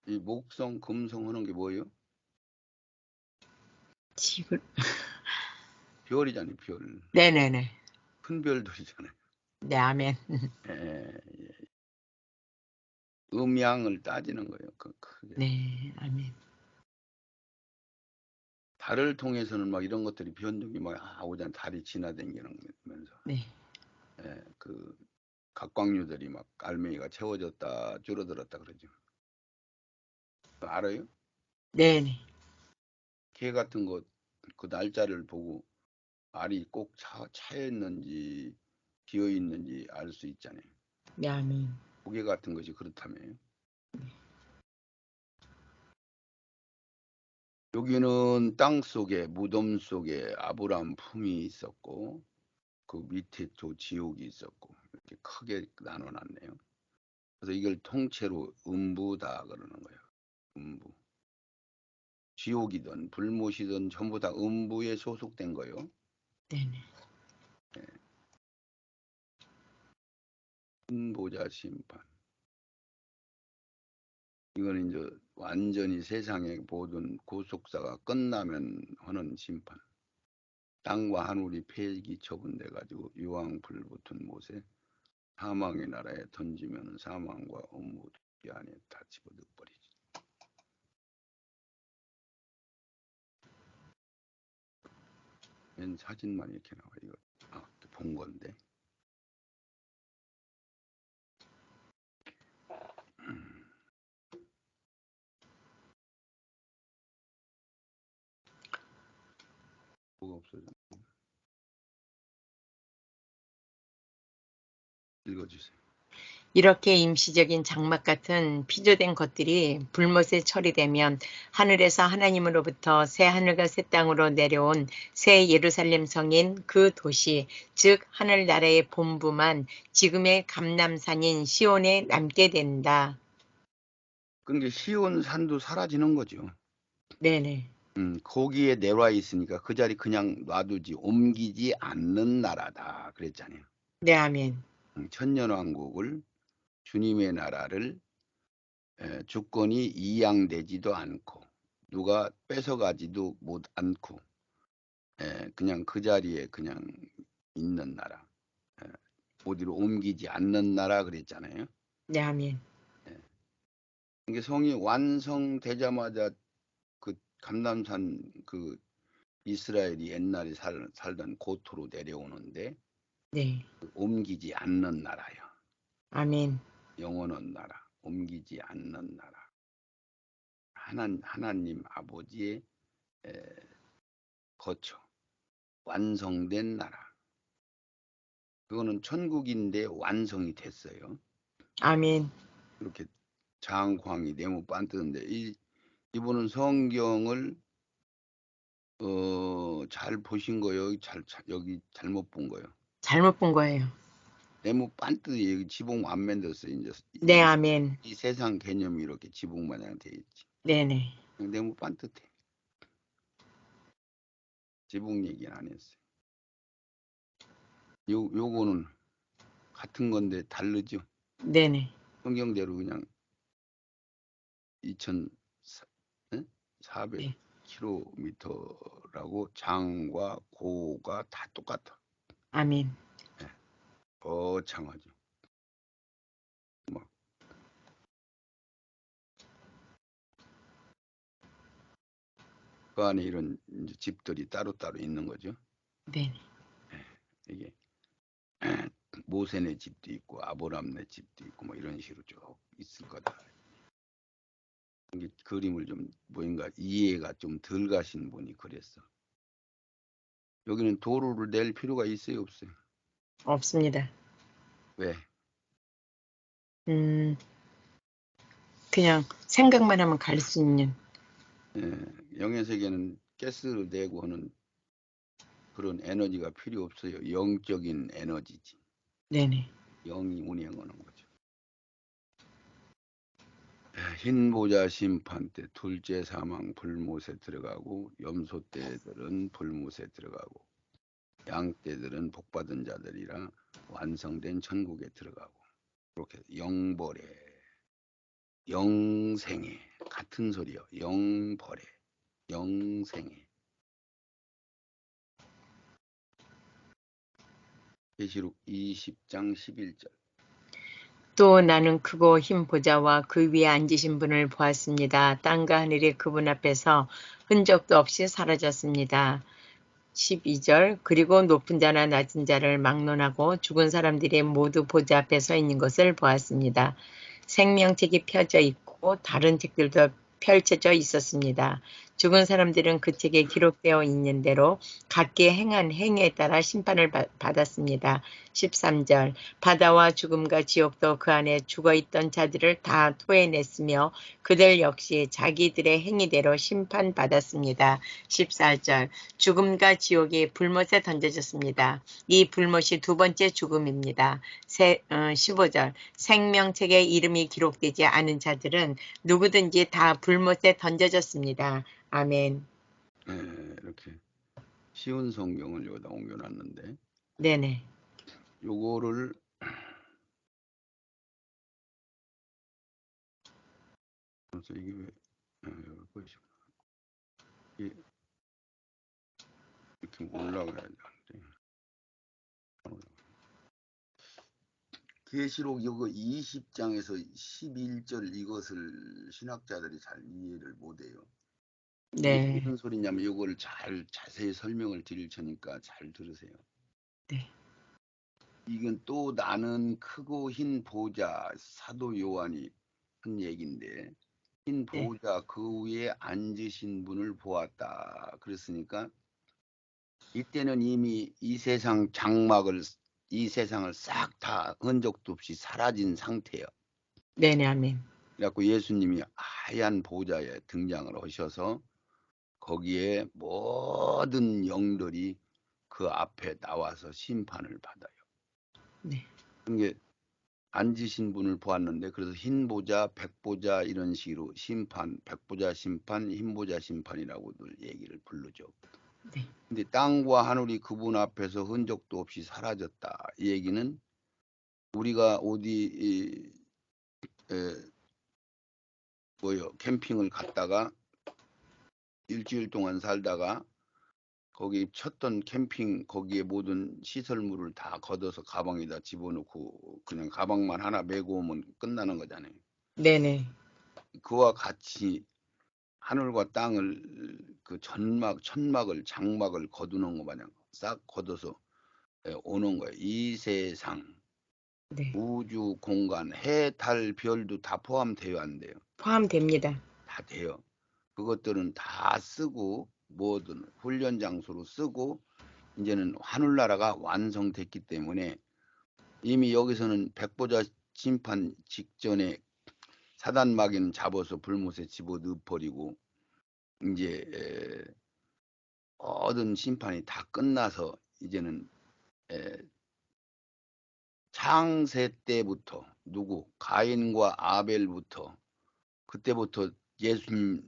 Speaker 2: 이 목성, 금성 하는 게 뭐예요?
Speaker 1: 지금.
Speaker 2: 별이잖아요, 별.
Speaker 1: 네네네.
Speaker 2: 큰 별들이잖아요.
Speaker 1: 네, 아멘.
Speaker 2: 예, 음양을 따지는 거예요. 크게.
Speaker 1: 네, 아멘.
Speaker 2: 달을 통해서는 막 이런 것들이 변동이 막 오전 달이 지나다니면서
Speaker 1: 네.
Speaker 2: 그 각광류들이 막 알맹이가 채워졌다 줄어들었다 그러죠. 알아요?
Speaker 1: 네네.
Speaker 2: 개 같은 거 그 날짜를 보고 알이 꼭 차여 있는지 비어 있는지 알 수 있잖아요.
Speaker 1: 네, 아멘.
Speaker 2: 고개 같은 것이 그렇다며요. 여기는 땅 속에 무덤 속에 아브라함 품이 있었고 그 밑에 또 지옥이 있었고 이렇게 크게 나눠놨네요. 그래서 이걸 통째로 음부다 그러는 거예요. 음부. 지옥이든 불못이든 전부 다 음부에 소속된 거예요.
Speaker 1: 네네.
Speaker 2: hun보자 심판. 이거는 이제 완전히 세상의 모든 고속사가 끝나면 하는 심판. 땅과 하늘이 폐기 처분돼 가지고 유황 불붙은 못에 사망의 나라에 던지면 사망과 음부 이 안에 다 집어넣어 버리지. 맨 사진만 이렇게 나와. 이거 본 건데. 뭐가 없어져. 읽어주세요.
Speaker 1: 이렇게 임시적인 장막 같은 피조된 것들이 불못에 처리되면 하늘에서 하나님으로부터 새 하늘과 새 땅으로 내려온 새 예루살렘 성인 그 도시, 즉 하늘나라의 본부만 지금의 감람산인 시온에 남게 된다.
Speaker 2: 그러니까 시온 산도 사라지는 거죠.
Speaker 1: 네네.
Speaker 2: 거기에 내려와 있으니까 그 자리 그냥 놔두지 옮기지 않는 나라다 그랬잖아요.
Speaker 1: 네, 아멘.
Speaker 2: 천년왕국을 주님의 나라를 주권이 이양되지도 않고 누가 뺏어가지도 못 않고 그냥 그 자리에 그냥 있는 나라, 어디로 옮기지 않는 나라 그랬잖아요.
Speaker 1: 네, 아멘.
Speaker 2: 이게 성이 완성되자마자 그 감람산 그 이스라엘이 옛날에 살던 고토로 내려오는데
Speaker 1: 네.
Speaker 2: 옮기지 않는 나라요.
Speaker 1: 아멘.
Speaker 2: 영원한 나라, 옮기지 않는 나라. 하나님 아버지의 거처, 완성된 나라. 그거는 천국인데 완성이 됐어요.
Speaker 1: 아멘.
Speaker 2: 이렇게 장황이 네모 반뜨는데 이분은 성경을 잘 보신 거예요? 여기 잘못 본 거예요?
Speaker 1: 잘못 본 거예요.
Speaker 2: 네모 반뜨 여기 지붕 안 만들었어요. 이제
Speaker 1: 네, 아멘.
Speaker 2: 이 세상 개념이 이렇게 지붕 마냥 돼 있지.
Speaker 1: 네네.
Speaker 2: 너무 반듯해. 지붕 얘기는 안 했어요. 요거는 같은 건데 다르죠.
Speaker 1: 네네.
Speaker 2: 성경대로 그냥 2,400km라고 장과 고가 다 똑같아.
Speaker 1: 아멘.
Speaker 2: 네. 거창하죠. 막 그 안에 이런 이제 집들이 따로따로 있는 거죠.
Speaker 1: 네네.
Speaker 2: 네. 이게 모세네 집도 있고 아브람네 집도 있고 뭐 이런 식으로 쭉 있을 거다. 이게 그림을 좀 뭔가 이해가 좀 덜 가신 분이 그랬어. 여기는 도로를 낼 필요가 있어요, 없어요?
Speaker 1: 없습니다.
Speaker 2: 왜?
Speaker 1: 그냥 생각만 하면 갈 수 있는.
Speaker 2: 영의 세계는 가스를 내고 하는 그런 에너지가 필요 없어요. 영적인 에너지지.
Speaker 1: 네네.
Speaker 2: 영이 운행하는 거죠. 흰 보자 심판 때 둘째 사망 불못에 들어가고 염소 떼들은 불못에 들어가고 양 떼들은 복받은 자들이라 완성된 천국에 들어가고 그렇게 영벌에 영생에 같은 소리요. 영벌에 영생에 계시록 20장 11절.
Speaker 1: 또 나는 크고 흰 보좌와 그 위에 앉으신 분을 보았습니다. 땅과 하늘이 그분 앞에서 흔적도 없이 사라졌습니다. 12절 그리고 높은 자나 낮은 자를 막론하고 죽은 사람들이 모두 보좌 앞에 서 있는 것을 보았습니다. 생명책이 펴져 있고 다른 책들도 펼쳐져 있었습니다. 죽은 사람들은 그 책에 기록되어 있는 대로 각기 행한 행위에 따라 심판을 받았습니다. 13절 바다와 죽음과 지옥도 그 안에 죽어있던 자들을 다 토해냈으며 그들 역시 자기들의 행위대로 심판받았습니다. 14절 죽음과 지옥이 불못에 던져졌습니다. 이 불못이 두 번째 죽음입니다. 15절 생명책에 이름이 기록되지 않은 자들은 누구든지 다 불못에 던져졌습니다. 아멘.
Speaker 2: 이렇게 쉬운 성경을 여기다 옮겨놨는데
Speaker 1: 네네.
Speaker 2: 요거를 그래서 이게 왜 여기 이게 이렇게 올라가야 되는데 계시록 이거 20장에서 11절 이것을 신학자들이 잘 이해를 못해요. 이게
Speaker 1: 네.
Speaker 2: 무슨 소리냐면 이거를 잘 자세히 설명을 드릴 테니까 잘 들으세요.
Speaker 1: 네.
Speaker 2: 이건 또 나는 크고 흰 보좌 사도 요한이 한 얘기인데 흰
Speaker 1: 네.
Speaker 2: 보좌 그 위에 앉으신 분을 보았다. 그랬으니까 이때는 이미 이 세상 장막을 이 세상을 싹 다 흔적도 없이 사라진 상태예요.
Speaker 1: 네네. 아멘.
Speaker 2: 그래갖고 예수님이 하얀 보좌에 등장을 하셔서 거기에 모든 영들이 그 앞에 나와서 심판을 받아요.
Speaker 1: 네.
Speaker 2: 그게 앉으신 분을 보았는데 그래서 흰 보좌, 백보좌 이런 식으로 심판, 백보좌 심판, 흰 보좌 심판이라고들 얘기를 부르죠.
Speaker 1: 네.
Speaker 2: 근데 땅과 하늘이 그분 앞에서 흔적도 없이 사라졌다. 이 얘기는 우리가 어디 캠핑을 갔다가 일주일 동안 살다가 거기 쳤던 캠핑 거기에 모든 시설물을 다 걷어서 가방에다 집어넣고 그냥 가방만 하나 메고 오면 끝나는 거잖아요.
Speaker 1: 네네.
Speaker 2: 그와 같이 하늘과 땅을 그 천막을 장막을 거두는 것 마냥 싹 걷어서 오는 거예요. 이 세상
Speaker 1: 네.
Speaker 2: 우주 공간 해, 달, 별도 다 포함되어 안 돼요.
Speaker 1: 포함됩니다.
Speaker 2: 다 돼요. 그것들은 다 쓰고 뭐든 훈련 장소로 쓰고 이제는 하늘나라가 완성됐기 때문에 이미 여기서는 백보자 심판 직전에 사단 마귀는 잡아서 불못에 집어 넣어버리고 이제 모든 심판이 다 끝나서 이제는 창세 때부터 누구 가인과 아벨부터 그때부터 예수님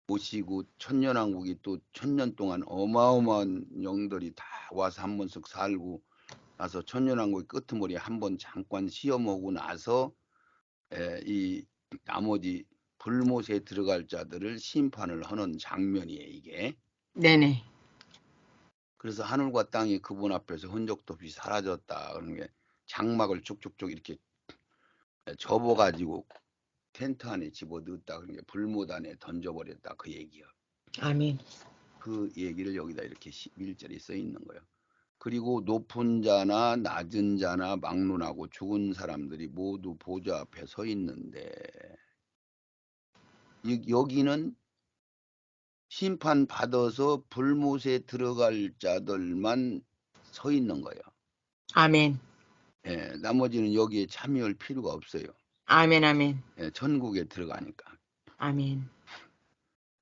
Speaker 2: 모시고 천년왕국이 또 1000년 동안 어마어마한 영들이 다 와서 한 번씩 살고 나서 천년왕국의 끄트머리에 한번 잠깐 시험하고 나서 이 나머지 불못에 들어갈 자들을 심판을 하는 장면이에요, 이게.
Speaker 1: 네네.
Speaker 2: 그래서 하늘과 땅이 그분 앞에서 흔적도 없이 사라졌다. 그런 게 장막을 쭉쭉쭉 이렇게 접어가지고 텐트 안에 집어넣었다. 그런 게 불못 안에 던져버렸다. 그 얘기야.
Speaker 1: 아멘.
Speaker 2: 그 얘기를 여기다 이렇게 11절에 써 있는 거예요. 그리고 높은 자나 낮은 자나 막론하고 죽은 사람들이 모두 보좌 앞에 서 있는데 여기는 심판 받아서 불못에 들어갈 자들만 서 있는 거예요.
Speaker 1: 아멘.
Speaker 2: 예, 나머지는 여기에 참여할 필요가 없어요.
Speaker 1: 아멘. 아멘.
Speaker 2: 예, 천국에 들어가니까.
Speaker 1: 아멘.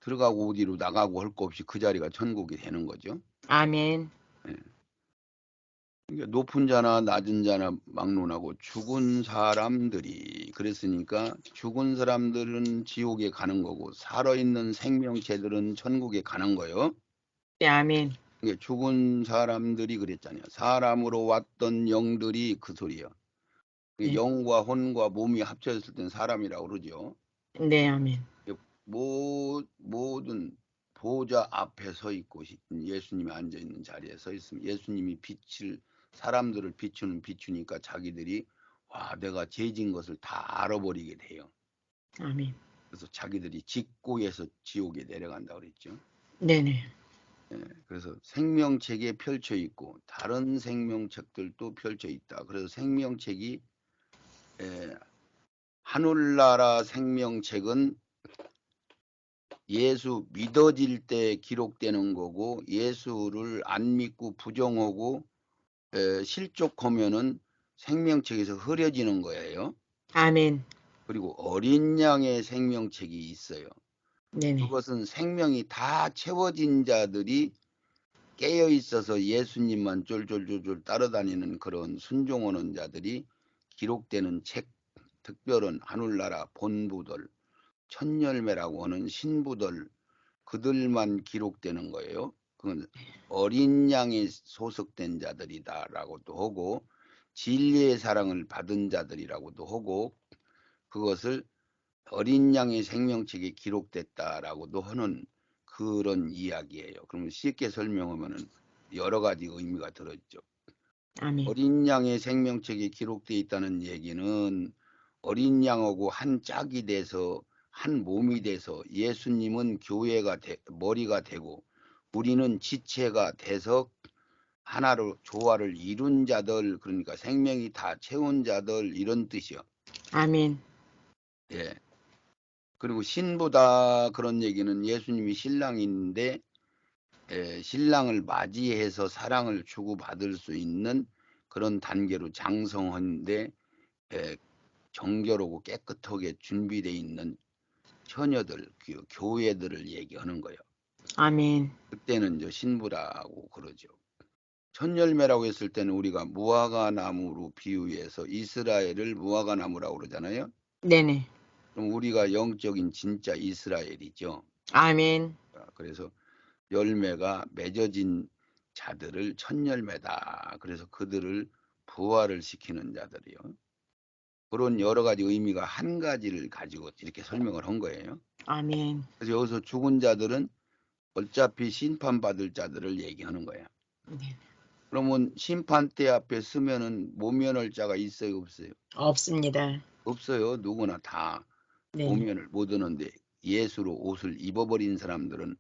Speaker 2: 들어가고 어디로 나가고 할 거 없이 그 자리가 천국이 되는 거죠.
Speaker 1: 아멘.
Speaker 2: 예. 그러니까 높은 자나 낮은 자나 막론하고 죽은 사람들이 그랬으니까 죽은 사람들은 지옥에 가는 거고 살아있는 생명체들은 천국에 가는 거예요.
Speaker 1: 네, 아멘.
Speaker 2: 그러니까 죽은 사람들이 그랬잖아요. 사람으로 왔던 영들이 그 소리예요.
Speaker 1: 네.
Speaker 2: 영과 혼과 몸이 합쳐졌을 땐 사람이라고 그러죠.
Speaker 1: 네, 아멘.
Speaker 2: 모든 보좌 앞에 서 있고 예수님이 앉아 있는 자리에 서 있으면 예수님이 사람들을 비추니까 자기들이 와 내가 죄진 것을 다 알아버리게 돼요.
Speaker 1: 아멘.
Speaker 2: 그래서 자기들이 직고에서 지옥에 내려간다 그랬죠.
Speaker 1: 네네.
Speaker 2: 예, 그래서 생명책에 펼쳐 있고 다른 생명책들도 펼쳐 있다. 그래서 생명책이 하늘나라 생명책은 예수 믿어질 때 기록되는 거고 예수를 안 믿고 부정하고 실족하면은 생명책에서 흐려지는 거예요.
Speaker 1: 아멘.
Speaker 2: 그리고 어린 양의 생명책이 있어요.
Speaker 1: 네네.
Speaker 2: 그것은 생명이 다 채워진 자들이 깨어 있어서 예수님만 쫄쫄쫄쫄 따라다니는 그런 순종하는 자들이 기록되는 책, 특별한 하늘나라 본부들, 천열매라고 하는 신부들 그들만 기록되는 거예요. 그건 어린 양에 소속된 자들이다라고도 하고 진리의 사랑을 받은 자들이라고도 하고 그것을 어린 양의 생명책에 기록됐다라고도 하는 그런 이야기예요. 그러면 쉽게 설명하면은 여러 가지 의미가 들어있죠.
Speaker 1: 아멘.
Speaker 2: 어린 양의 생명책에 기록되어 있다는 얘기는 어린 양하고 한 짝이 돼서 한 몸이 돼서 예수님은 교회가 머리가 되고 우리는 지체가 돼서 하나로 조화를 이룬 자들 그러니까 생명이 다 채운 자들 이런 뜻이요.
Speaker 1: 아멘.
Speaker 2: 예. 그리고 신부다 그런 얘기는 예수님이 신랑인데 신랑을 맞이해서 사랑을 주고받을 수 있는 그런 단계로 장성한데 정결하고 깨끗하게 준비되어 있는 처녀들, 교회들을 얘기하는 거예요.
Speaker 1: 아멘.
Speaker 2: 그때는 이제 신부라고 그러죠. 천열매라고 했을 때는 우리가 무화과 나무로 비유해서 이스라엘을 무화과 나무라고 그러잖아요.
Speaker 1: 네네.
Speaker 2: 그럼 우리가 영적인 진짜 이스라엘이죠.
Speaker 1: 아멘.
Speaker 2: 그래서 열매가 맺어진 자들을 천열매다. 그래서 그들을 부활을 시키는 자들이요. 그런 여러 가지 의미가 한 가지를 가지고 이렇게 설명을 한 거예요.
Speaker 1: 아멘.
Speaker 2: 그래서 여기서 죽은 자들은 어차피 심판받을 자들을 얘기하는 거예요.
Speaker 1: 네.
Speaker 2: 그러면 심판대 앞에 서면은 모면할 자가 있어요, 없어요?
Speaker 1: 없습니다.
Speaker 2: 없어요. 누구나 다
Speaker 1: 네.
Speaker 2: 모면을 못 하는데 예수로 옷을 입어버린 사람들은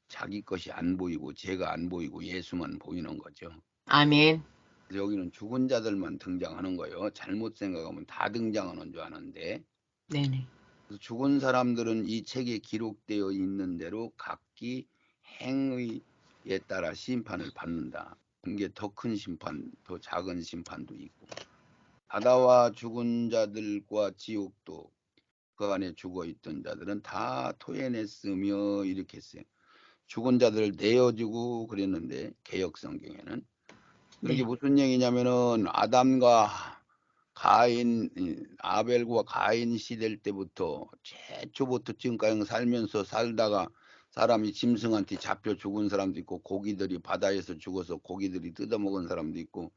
Speaker 2: 자기 것이 안 보이고 죄가 안 보이고 예수만 보이는 거죠.
Speaker 1: 아멘.
Speaker 2: 그래서 여기는 죽은 자들만 등장하는 거예요. 잘못 생각하면 다 등장하는 줄 아는데
Speaker 1: 네네.
Speaker 2: 그래서 죽은 사람들은 이 책에 기록되어 있는 대로 각기 행위에 따라 심판을 받는다. 이게 더 큰 심판, 더 작은 심판도 있고 바다와 죽은 자들과 지옥도 그 안에 죽어있던 자들은 다 토해냈으며 이렇게 했어요. 죽은 자들을 내어주고 그랬는데 개역 성경에는 그게
Speaker 1: 네.
Speaker 2: 무슨 얘기냐면은 아담과 가인, 아벨과 가인 시대 때부터 최초부터 지금까지 살면서 살다가 사람이 짐승한테 잡혀 죽은 사람도 있고, 고기들이 바다에서 죽어서 고기들이 뜯어먹은 사람도 있고,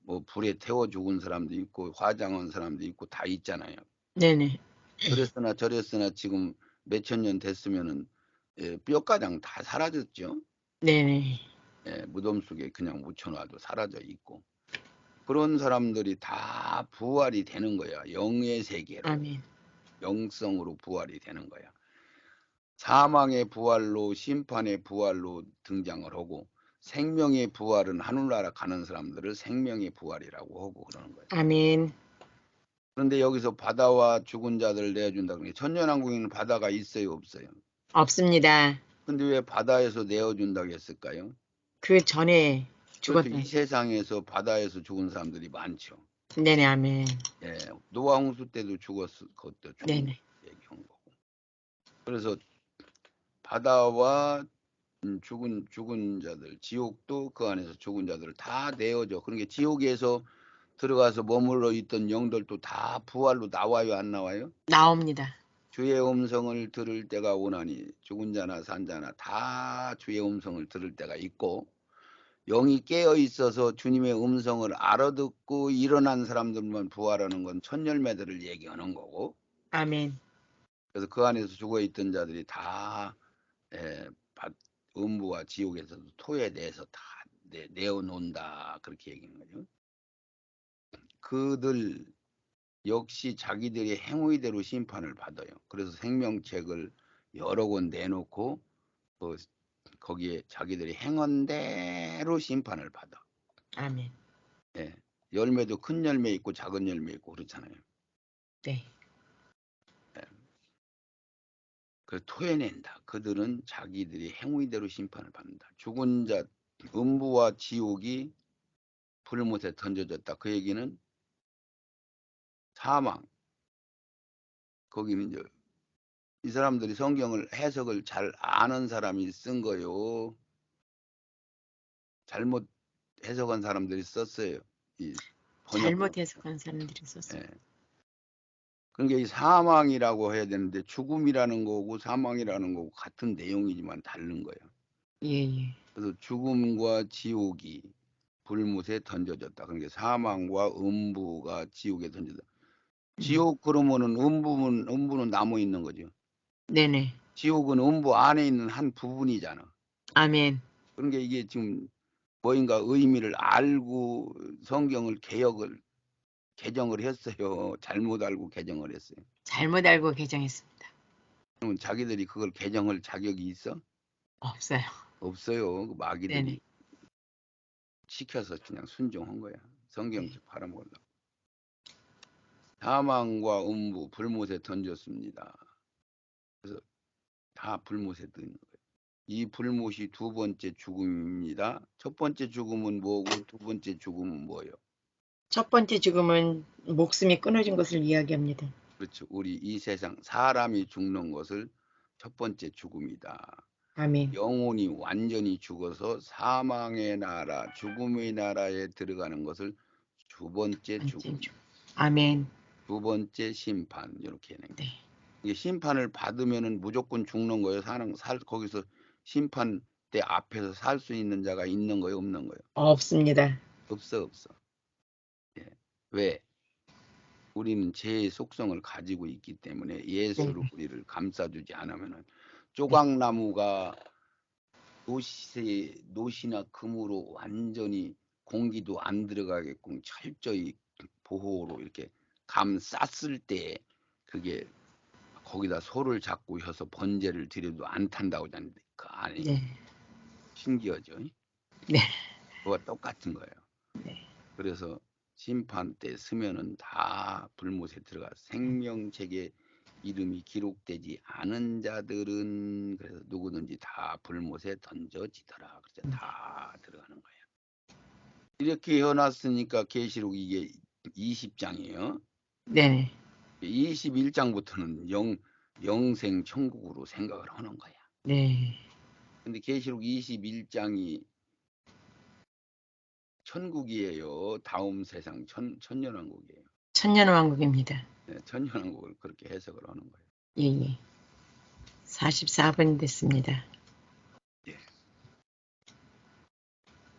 Speaker 2: 뭐 불에 태워 죽은 사람도 있고, 화장한 사람도 있고 다 있잖아요.
Speaker 1: 네네.
Speaker 2: 그랬으나 저랬으나 지금 몇천 년 됐으면은 뼈가장 다 사라졌죠.
Speaker 1: 네네.
Speaker 2: 무덤 속에 그냥 묻혀놔도 사라져 있고, 그런 사람들이 다 부활이 되는 거야. 영의 세계로,
Speaker 1: 아멘.
Speaker 2: 영성으로 부활이 되는 거야. 사망의 부활로, 심판의 부활로 등장을 하고, 생명의 부활은 하늘나라 가는 사람들을 생명의 부활이라고 하고 그러는 거예요.
Speaker 1: 아멘.
Speaker 2: 그런데 여기서 바다와 죽은 자들을 내어준다 그러니, 천년왕국에는 바다가 있어요, 없어요?
Speaker 1: 없습니다.
Speaker 2: 근데 왜 바다에서 내어준다고 했을까요?
Speaker 1: 그 전에
Speaker 2: 그렇죠. 이
Speaker 1: 죽었던.
Speaker 2: 세상에서 바다에서 죽은 사람들이 많죠.
Speaker 1: 네네. 아멘.
Speaker 2: 노아 홍수 때도 죽었을 것도 죽은
Speaker 1: 네네.
Speaker 2: 얘기한 거고. 그래서 바다와 죽은 자들, 지옥도 그 안에서 죽은 자들을 다 내어줘. 그러니까 지옥에서 들어가서 머물러 있던 영들도 다 부활로 나와요, 안 나와요?
Speaker 1: 나옵니다.
Speaker 2: 주의 음성을 들을 때가 오나니, 죽은 자나 산 자나 다 주의 음성을 들을 때가 있고, 영이 깨어 있어서 주님의 음성을 알아듣고 일어난 사람들만 부활하는 건 첫 열매들을 얘기하는 거고,
Speaker 1: 아멘.
Speaker 2: 그래서 그 안에서 죽어 있던 자들이 다 음부와 지옥에서도 토에 대해서 다 내어놓는다, 그렇게 얘기하는 거죠. 그들 역시 자기들의 행위대로 심판을 받아요. 그래서 생명책을 여러 권 내놓고 거기에 자기들이 행한 대로 심판을 받아.
Speaker 1: 아멘.
Speaker 2: 열매도 큰 열매 있고 작은 열매 있고 그렇잖아요.
Speaker 1: 네.
Speaker 2: 그래서 토해낸다. 그들은 자기들이 행위대로 심판을 받는다. 죽은 자, 음부와 지옥이 불못에 던져졌다. 그 얘기는 사망. 거기는 이제 이 사람들이 성경을 해석을 잘 아는 사람이 쓴 거요. 잘못 해석한 사람들이 썼어요. 이 번역을.
Speaker 1: 잘못 해석한 사람들이 있었어요.
Speaker 2: 그러니까 이 사망이라고 해야 되는데 죽음이라는 거고 사망이라는 거고 같은 내용이지만 다른 거예요.
Speaker 1: 예.
Speaker 2: 그래서 죽음과 지옥이 불못에 던져졌다. 그러니까 사망과 음부가 지옥에 던져졌다. 지옥 그러면은 음부는 남아 있는 거죠.
Speaker 1: 네네.
Speaker 2: 지옥은 음부 안에 있는 한 부분이잖아.
Speaker 1: 아멘.
Speaker 2: 그러니까 이게 지금 뭐인가 의미를 알고 성경을 개정을 했어요. 잘못 알고 개정을 했어요.
Speaker 1: 잘못 알고 개정했습니다.
Speaker 2: 그러면 자기들이 그걸 개정할 자격이 있어?
Speaker 1: 없어요.
Speaker 2: 없어요. 그 마귀들이
Speaker 1: 네네.
Speaker 2: 시켜서 그냥 순종한 거야.
Speaker 1: 네.
Speaker 2: 성경책 팔아먹으려고. 사망과 음부 불못에 던졌습니다. 그래서 다 불못에 든 거예요. 이 불못이 두 번째 죽음입니다. 첫 번째 죽음은 뭐고 두 번째 죽음은 뭐예요?
Speaker 1: 첫 번째 죽음은 목숨이 끊어진 것을 이야기합니다.
Speaker 2: 그렇죠. 우리 이 세상 사람이 죽는 것을 첫 번째 죽음이다.
Speaker 1: 아멘.
Speaker 2: 영혼이 완전히 죽어서 사망의 나라, 죽음의 나라에 들어가는 것을 두 번째 죽음,
Speaker 1: 아멘.
Speaker 2: 두 번째 심판, 이렇게 하는 거예요.
Speaker 1: 네.
Speaker 2: 이게 심판을 받으면은 무조건 죽는 거예요. 거기서 심판 때 앞에서 살 수 있는 자가 있는 거예요, 없는 거예요?
Speaker 1: 없습니다.
Speaker 2: 없어. 왜? 우리는 죄의 속성을 가지고 있기 때문에 예수로
Speaker 1: 네.
Speaker 2: 우리를 감싸주지 않으면은
Speaker 1: 네.
Speaker 2: 조각나무가 노시나 금으로 완전히 공기도 안 들어가게끔 철저히 보호로 이렇게 감쌌을 때 그게 거기다 소를 잡고 해서 번제를 드려도 안 탄다고 하는데 그 안에
Speaker 1: 네.
Speaker 2: 신기하죠?
Speaker 1: 네.
Speaker 2: 그와 똑같은 거예요.
Speaker 1: 네.
Speaker 2: 그래서 심판 때 쓰면은 다 불못에 들어가 생명책에 이름이 기록되지 않은 자들은 그래서 누구든지 다 불못에 던져지더라. 그래서 다 들어가는 거예요. 이렇게 해놨으니까 계시록 이게 20장이에요.
Speaker 1: 네.
Speaker 2: 21장부터는 영생 천국으로 생각을 하는 거야.
Speaker 1: 네.
Speaker 2: 근데 계시록 21장이 천국이에요. 다음 세상 천년왕국이에요.
Speaker 1: 천년왕국입니다.
Speaker 2: 천년왕국을 그렇게 해석을 하는 거예요.
Speaker 1: 예. 44분 됐습니다.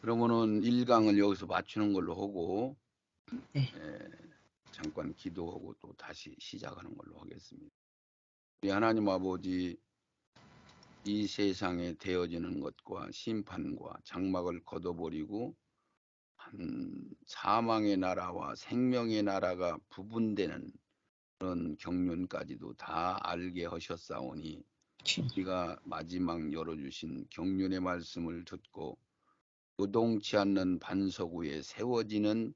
Speaker 2: 그러면은 1강을 여기서 마치는 걸로 하고
Speaker 1: 네.
Speaker 2: 잠깐 기도하고 또 다시 시작하는 걸로 하겠습니다. 우리 하나님 아버지, 이 세상에 되어지는 것과 심판과 장막을 걷어버리고 한 사망의 나라와 생명의 나라가 부분되는 그런 경륜까지도 다 알게 하셨사오니
Speaker 1: 주님.
Speaker 2: 우리가 마지막 열어주신 경륜의 말씀을 듣고 요동치 않는 반석 위에 세워지는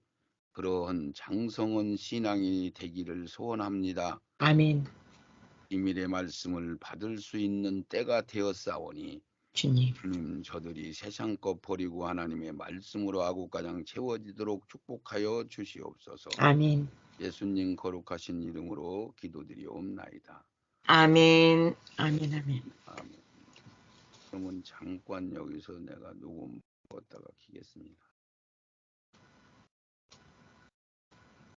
Speaker 2: 그러한 장성한 신앙이 되기를 소원합니다.
Speaker 1: 아멘.
Speaker 2: 비밀의 말씀을 받을 수 있는 때가 되었사오니
Speaker 1: 주님.
Speaker 2: 주님, 저들이 세상 것 버리고 하나님의 말씀으로 아구가장 채워지도록 축복하여 주시옵소서.
Speaker 1: 아멘.
Speaker 2: 예수님 거룩하신 이름으로 기도드리옵나이다.
Speaker 1: 아멘. 아멘. 아멘.
Speaker 2: 아멘. 그러면 잠깐 여기서 내가 녹음 껐다가 키겠습니다.